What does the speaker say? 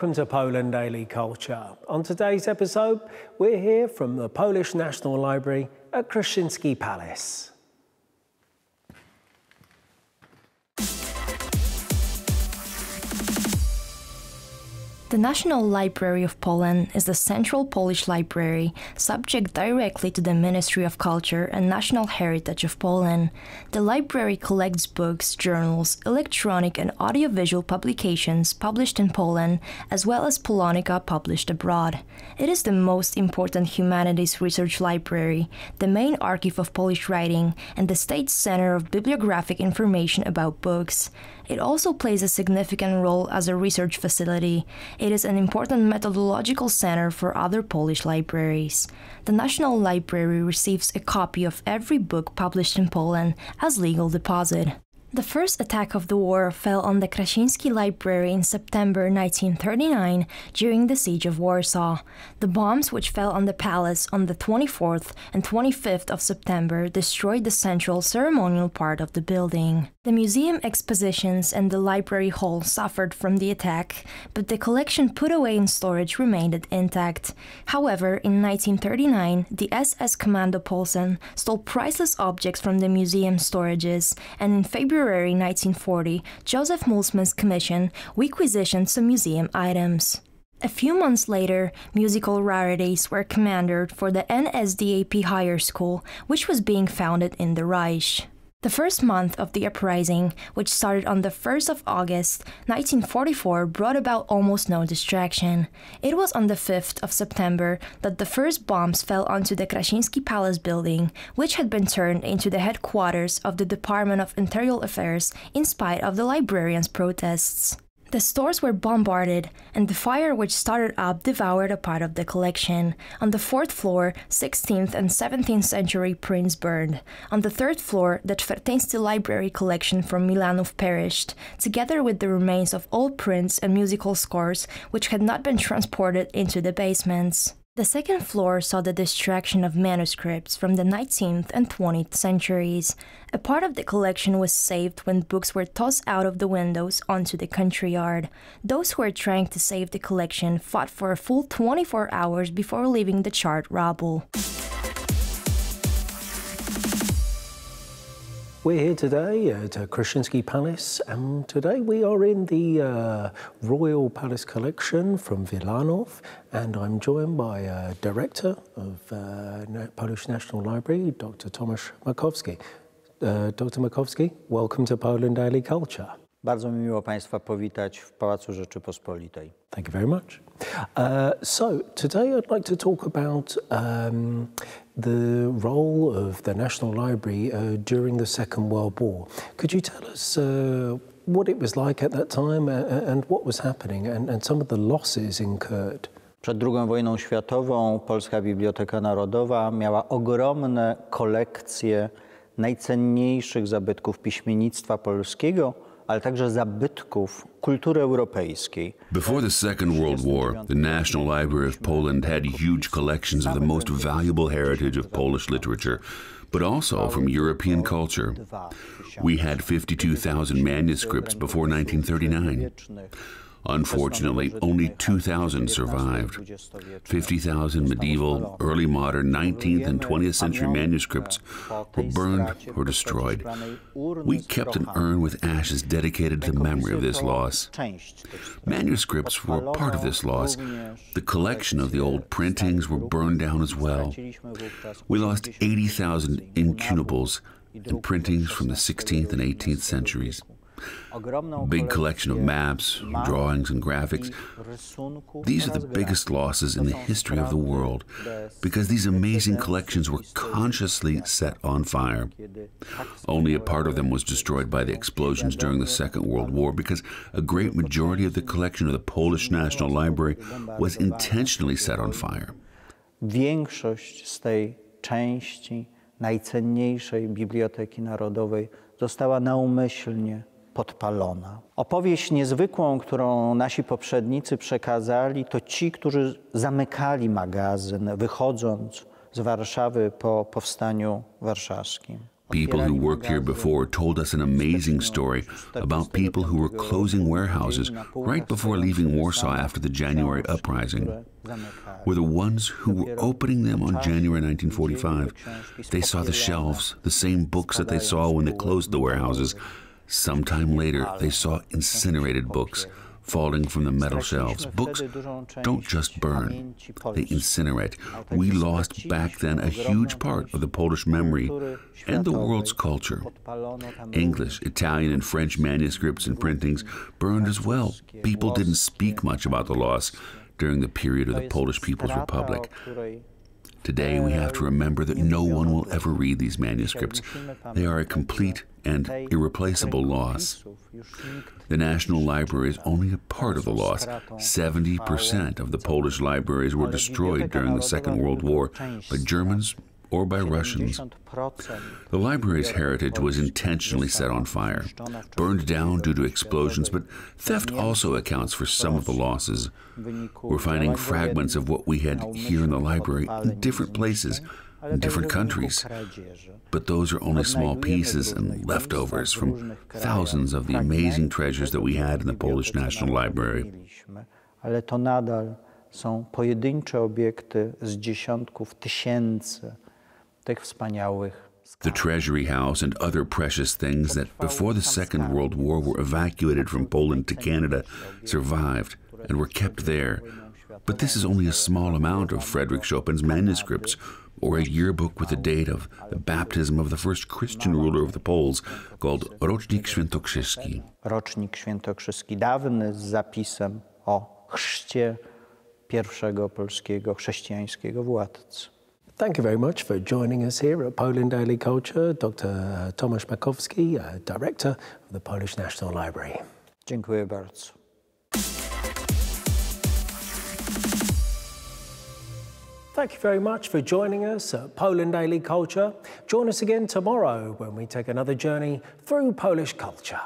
welcome to Poland Daily Culture. On today's episode, we're here from the Polish National Library at Kraszyński Palace. The National Library of Poland is the central Polish library, subject directly to the Ministry of Culture and National Heritage of Poland. The library collects books, journals, electronic and audiovisual publications published in Poland, as well as Polonica published abroad. It is the most important humanities research library, the main archive of Polish writing, and the state's center of bibliographic information about books. It also plays a significant role as a research facility. It is an important methodological center for other Polish libraries. The National Library receives a copy of every book published in Poland as legal deposit. The first attack of the war fell on the Kraszyński Library in September 1939 during the Siege of Warsaw. The bombs which fell on the palace on the 24th and 25th of September destroyed the central ceremonial part of the building. The museum expositions and the library hall suffered from the attack, but the collection put away in storage remained intact. However, in 1939, the SS Commando Polsen stole priceless objects from the museum storages, and in February 1940, Joseph Mulsman's commission requisitioned some museum items. A few months later, musical rarities were commandeered for the NSDAP Higher School, which was being founded in the Reich. The first month of the uprising, which started on the 1st of August 1944, brought about almost no distraction. It was on the 5th of September that the first bombs fell onto the Kraszyński Palace building, which had been turned into the headquarters of the Department of Interior Affairs in spite of the librarians' protests. The stores were bombarded, and the fire which started up devoured a part of the collection. On the 4th floor, 16th and 17th century prints burned. On the 3rd floor, the Czwartyński library collection from Milanów perished, together with the remains of old prints and musical scores which had not been transported into the basements. The 2nd floor saw the destruction of manuscripts from the 19th and 20th centuries. A part of the collection was saved when books were tossed out of the windows onto the country yard. Those who were trying to save the collection fought for a full 24 hours before leaving the charred rubble. We're here today at Kraszyński Palace, and today we are in the Royal Palace Collection from Wilanów, and I'm joined by Director of Polish National Library, Dr. Tomasz Makowski. Dr. Makowski, welcome to Poland Daily Culture. Bardzo mi miło Państwa powitać w Pałacu Rzeczypospolitej. Thank you very much. So today I'd like to talk about the role of the National Library during the Second World War. Could you tell us what it was like at that time and what was happening and some of the losses incurred? Przed II wojną światową Polska Biblioteka Narodowa miała ogromne kolekcje najcenniejszych zabytków piśmiennictwa polskiego, ale także zabytków kultury europejskiej. Before the Second World War, the National Library of Poland had huge collections of the most valuable heritage of Polish literature, but also from European culture. We had 52,000 manuscripts before 1939. Unfortunately, only 2,000 survived. 50,000 medieval, early modern, 19th and 20th century manuscripts were burned or destroyed. We kept an urn with ashes dedicated to the memory of this loss. Manuscripts were part of this loss. The collection of the old printings were burned down as well. We lost 80,000 incunables and printings from the 16th and 18th centuries. Big collection of maps, drawings, and graphics. These are the biggest losses in the history of the world because these amazing collections were consciously set on fire. Only a part of them was destroyed by the explosions during the Second World War because a great majority of the collection of the Polish National Library was intentionally set on fire. Większość z tej części najcenniejszej Biblioteki Narodowej została naumyślnie podpalona. Opowieść niezwykłą, którą nasi poprzednicy przekazali, to ci, którzy zamykali magazyn, wychodząc z Warszawy po powstaniu warszawskim. People who worked here before told us an amazing story about people who were closing warehouses right before leaving Warsaw after the January uprising. Were the ones who were opening them on January 1945. They saw the shelves, the same books that they saw when they closed the warehouses. Sometime later, they saw incinerated books falling from the metal shelves. Books don't just burn, they incinerate. We lost back then a huge part of the Polish memory and the world's culture. English, Italian, and French manuscripts and printings burned as well. People didn't speak much about the loss during the period of the Polish People's Republic. Today, we have to remember that no one will ever read these manuscripts. They are a complete and irreplaceable loss. The National Library is only a part of the loss. 70% of the Polish libraries were destroyed during the Second World War by Germans or by Russians. The library's heritage was intentionally set on fire, burned down due to explosions, but theft also accounts for some of the losses. We're finding fragments of what we had here in the library in different places, in different countries. But those are only small pieces and leftovers from thousands of the amazing treasures that we had in the Polish National Library. Ale to nadal są pojedyncze obiekty z dziesiątków tysięcy tych wspaniałych. The Treasury House and other precious things that before the Second World War were evacuated from Poland to Canada survived and were kept there. But this is only a small amount of Frederick Chopin's manuscripts, or a yearbook with the date of the baptism of the first Christian ruler of the Poles, called Rocznik Świętokrzyski. Rocznik Świętokrzyski, dawny z zapisem o chrzcie pierwszego polskiego chrześcijańskiego władcy. Thank you very much for joining us here at Poland Daily Culture, Dr. Tomasz Makowski, Director of the Polish National Library. Dziękuję bardzo. Thank you very much for joining us at Poland Daily Culture. Join us again tomorrow when we take another journey through Polish culture.